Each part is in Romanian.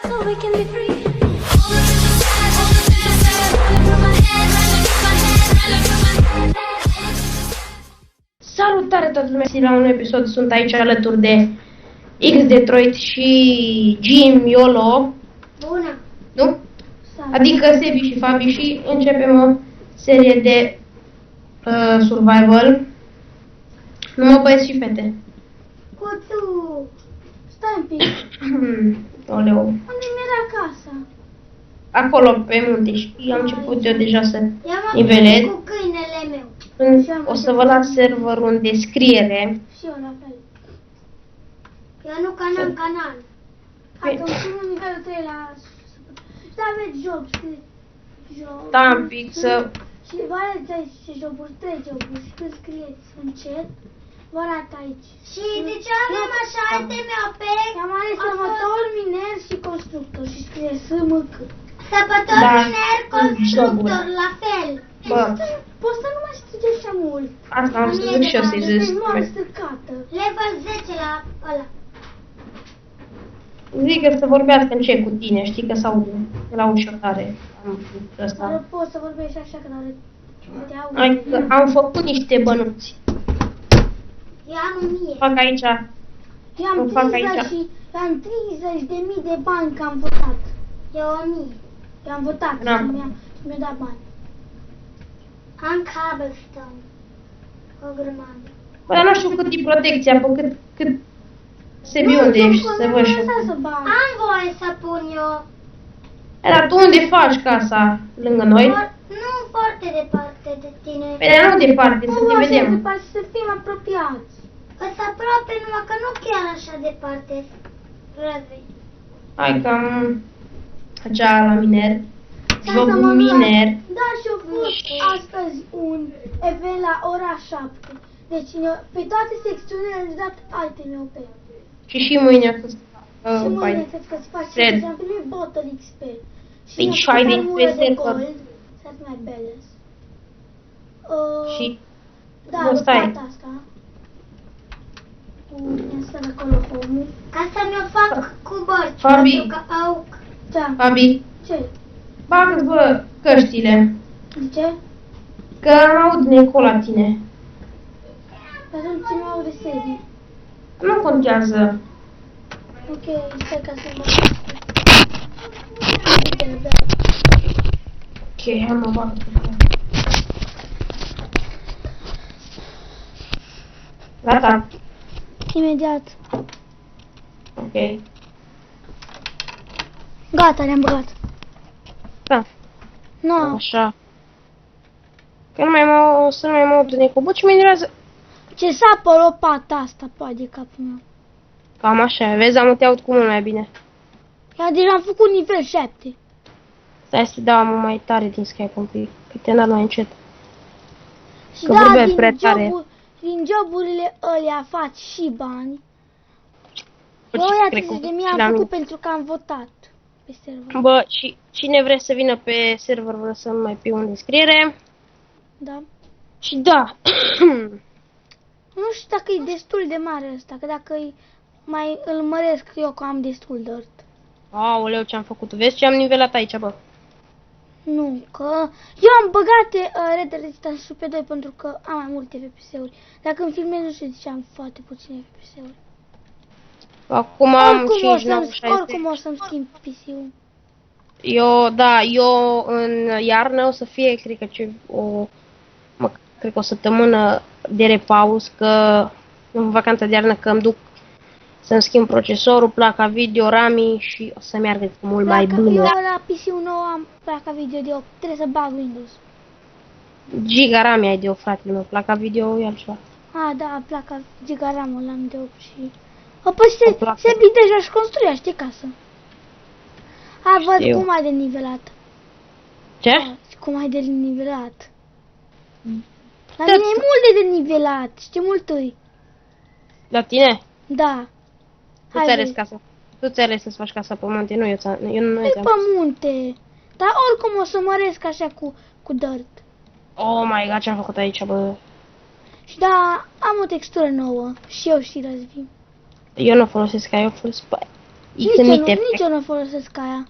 so we can be free. Salutare toată lumea, la un episod, sunt aici alături de X Detroit și Jim Yolo. Bună! Nu? Adică Sebi și Fabi și începem o serie de survival. Numai băieți și fete. Cuțu! Stai un pic. Oleu. Unde mi-era casa? Acolo pe munte și am început eu deja să I-am nivelez. cu câinele meu. O să vă las serverul în descriere. Și eu la fel. Eu nu canal canal. Atunci primul nivelul 3 la... Și aveți job, scrie... Job... Da, un pic să... Și vă arăți aici ce joburi, 3 joburi. Și când scrieți încet, vă arată aici. Și de ce avem așa iteme pe... Am ales săpător, miner și constructor. Și scrie SMC. Săpător, Da, miner, constructor, la fel. Bă. Poți să nu mai strige așa mult. Asta am să zic și eu să-i zic. Level 10 la ăla. Zic că să vorbească încet cu tine, știi că s-aude la ușurare. Dar Asta. poți să vorbești așa că te aud. Adică am făcut niște bănuți. Ia nu mie. Fac aici. Eu fac aici. am 30.000 de bani că am votat. Eu 1000. Eu am votat și mi-a dat bani. Am cobblestone. O grămadă. Bă, dar nu știu cât e protecția, pe cât se vii unde ești, să văd și eu. Am voie să pun eu. Dar tu unde faci casa? Lângă noi? Nu foarte departe de tine. Păi dar nu departe, să te vedem. Departe, să fim apropiați. Îți aproape, numai că nu chiar așa departe. Răzvei. Hai că am acea la miner. Jocul miner. Da, și-o fost astăzi un event la ora 7. Deci pe toate secțiunile am dat iteme pe el. Și mâine o să Și mâine cred că îți faci și am primit bottle XP. Păi și ai de server. Să-ți mai balance. Și da, nu stai. asta. Ia să acolo home-ul. Ca să mi-o fac cu bărci. Fabi. Pentru că au... Da. Fabi, Ce? bagă-ți bă căștile. De ce? Că am aud din încolo la tine. Atunci ce mi-au de serie. Nu contează. Ok, stai ca să mă... Ok, hai mă bag. Gata. Imediat. Ok. Gata, le-am băgat. Da. Nu. Așa. Că să nu mai mă aud din cobot și mă enervează. Ce sapă lopata asta, poate de capul meu. Cam așa, vezi, am te aud cu mult mai bine. Ia deja am făcut nivel 7. Stai să dau mai tare din Skype un pic, că te înalt mai încet. Și Că da, vorbeai prea tare. din joburile ălea faci și bani. Bă, Eu cred că de și mie la am mine. făcut pentru că am votat pe server. Bă, și cine vrea să vină pe server, vă lăsăm mai pe un descriere. Da. Și da. Nu știu dacă e destul de mare ăsta, că dacă mai îl măresc eu că am destul de dirt. Aoleu, ce-am făcut. Vezi ce am nivelat aici, bă. Nu, că eu am băgat Red Resistance pe 2 pentru că am mai multe FPS-uri. Dacă îmi filmez, nu știu de ce am foarte puține FPS-uri. Acum am 5,960. Oricum o să-mi schimb PC-ul. Eu în iarnă o să fie, cred că cred că o săptămână de repaus, că în vacanța de iarnă că îmi duc să-mi schimb procesorul, placa video, RAM și o să meargă mult mai bine. Eu la PC-ul nou am placa video de 8, trebuie să bag Windows. Giga RAM ai de 8, fratele meu, placa video e altceva. Da, placa giga RAM-ul am de 8 și... Păi se deja și construia, știi, casă. Văd cum ai de nivelat. Ce? Cum ai de nivelat. La mine e mult de nivelat, știi mult îi. La tine? Da. Tu ți-ai ales casa. Tu ți-ai ales să-ți faci casa pe munte, nu eu nu e pe munte. Dar oricum o să măresc așa cu dirt. Oh my god, ce-am făcut aici, bă. Și da, am o textură nouă. Și eu și Răzvin. Eu nu folosesc aia, eu folosesc Nici eu nu folosesc aia.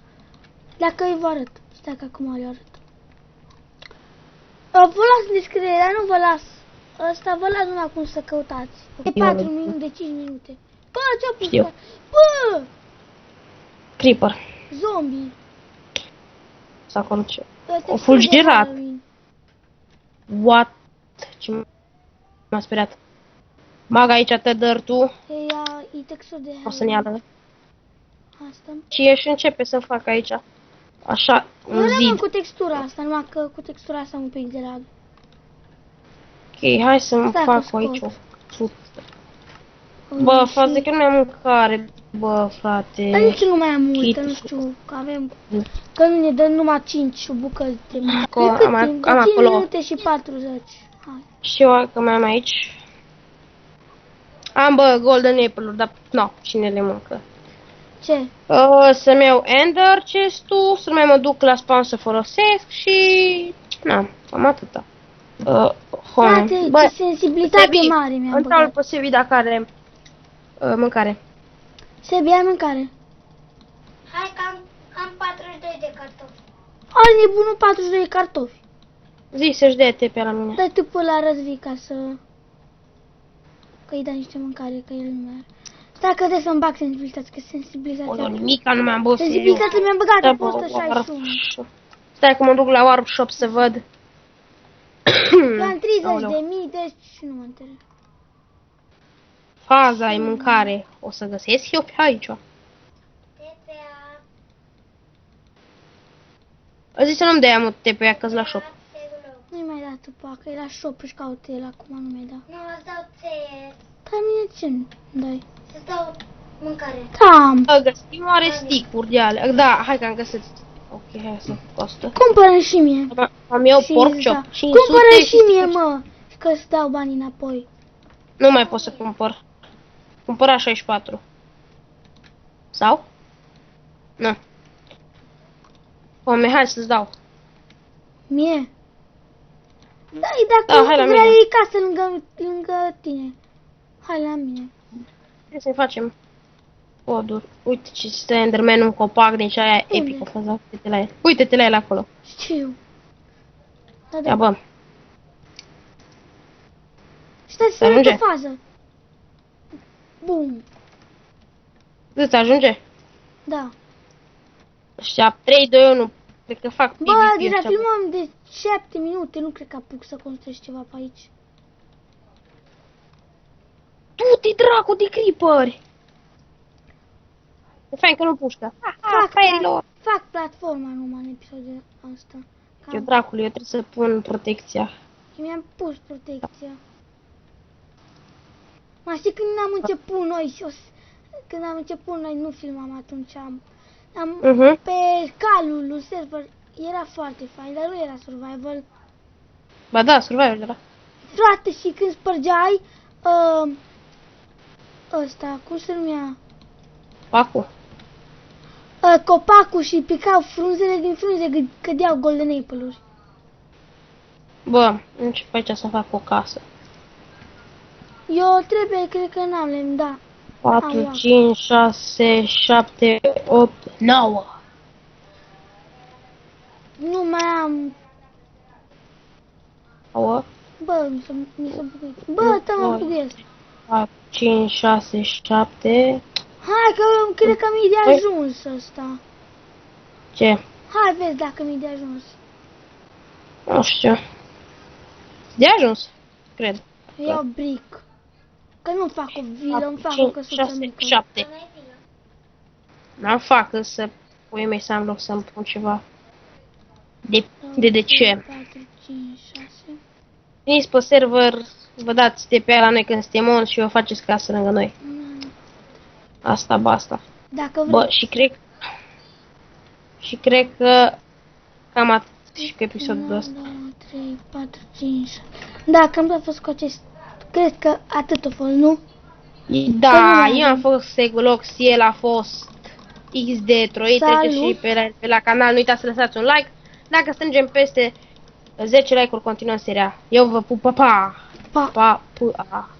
Dacă îi vă arăt. Stai că acum îi arăt. Vă las în descriere, dar nu vă las. Ăsta vă las numai cum să căutați. De 4 minute, de 5 minute. Bă, ce-a pus? Bă! Creeper. Zombie. S-a acolo ce? O fulgerat. What? Ce m-a speriat. Bag aici tădărtul. E texturi de O să ne iară. asta. Și ieși începe să fac aici. Așa, un zid. Cu textura asta, numai că cu textura asta un pic de lag. Ok, hai să-mi fac aici o sută. Bă, față că nu am mâncare, bă, frate. Dar nici nu mai am multă, nu știu, că avem... Că nu ne dă numai 5 bucăți de mâncare. Am acolo. 5 minute și 40. Hai. Și eu că mai am aici. Am, bă, golden apple-uri, dar nu, cine le mâncă? Ce? Să-mi iau ender chest-ul, să mai mă duc la spawn să folosesc și... Na, cam atâta. Frate, ce sensibilitate mare mi-am băgat. Într-al pe Sebi dacă are mâncare. Sebi, ai mâncare? Hai că am 42 de cartofi. Ai nebunul 42 de cartofi. Zi să-și dea TP la mine. Dai tu pe la Răzvi ca să... Că-i dai niște mâncare, că el nu mai are. Stai că trebuie să-mi bag sensibilitatea, că sensibilitatea... O, nimica nu mi-am băut. Sensibilitatea mi-am băgat pe 161. Stai că mă duc la workshop să văd. Am 30.000, deci nu mă înțeleg. Faza e mâncare. O să găsesc eu pe aici. TPA. A zis să nu-mi dea mă TPA că-s la shop. Nu-i mai dat tu pacă, e la shop și caute el acum, nu mi-ai dat. Nu, îți dau ție. Dar mine ce-mi dai? Să-ți dau mâncare. Da, Găsim oare stick-uri de alea. Da, hai că am găsit. Ok, hai să costă. cumpără și mie. Am eu pork chop. 500 Cumpără și mie, mă, că-ți dau banii înapoi. Nu mai pot să cumpăr. Cumpăra 64. Sau? Nu. Oame, hai să-ți dau. Mie? Da, hai la dacă mine. vrei casă lângă tine. Hai la mine. Trebuie să-i facem poduri. Uite ce stă Enderman, un copac, deci aia epică faza. Uite-te la el. Uite-te la el acolo. Știu. Da, Ia bă. Stai să ajunge? pe fază. Bum. Îți ajunge? Da. Ăștia 3, 2, 1. Cred că fac PvP. Bă, deja filmăm de 7 minute, nu cred că apuc să construiesc ceva pe aici. Du-te, dracu, de creeperi! E fain că nu pușcă. Fac platforma numai în episodul ăsta. Eu, dracule, eu trebuie să pun protecția. Mi-am pus protecția. Mă știi când am început noi și când am început noi nu filmam atunci pe calul lui server era foarte fain, dar nu era survival. Ba da, survival era. Frate, și când spărgeai ăsta, cum se numea? Pacu. Copacul și picau frunzele din frunze, cădeau golden apple-uri. Bă, încep aici să fac o casă. Eu trebuie, cred că n-am lemn, da. 4, 5, 6, 7, 8, 9. Nu mai am. Ouă. Bă, mi s-a buguit. Bă, mă buguiesc. 4, 5, 6, 7. Hai că cred că mi-e de ajuns ăsta. Ce? Hai, vezi dacă mi-e de ajuns. Nu știu. De ajuns, cred. Iau brick. Că nu fac o vilă, îmi fac o 5, căsuță 6, mică. 7. N-am fac, însă puii mei să am loc să-mi pun ceva. De ce? 4, 5, 6. Veniți pe server, vă dați TP la noi când suntem on și vă faceți casă lângă noi. Asta, basta. Dacă vrei. Bă, și cred că cam atât și cu episodul ăsta. 1, 2, 3, 4, 5, 6. Da, cam a fost cu acest. Cred că atât a fost, nu? Da, eu am fost Segulox, el a fost XD Troi, treceți și pe la canal, nu uitați să lăsați un like. Dacă strângem peste 10 like-uri, continuăm seria. Eu vă pup, pa, pa! Pa! Pa, pa!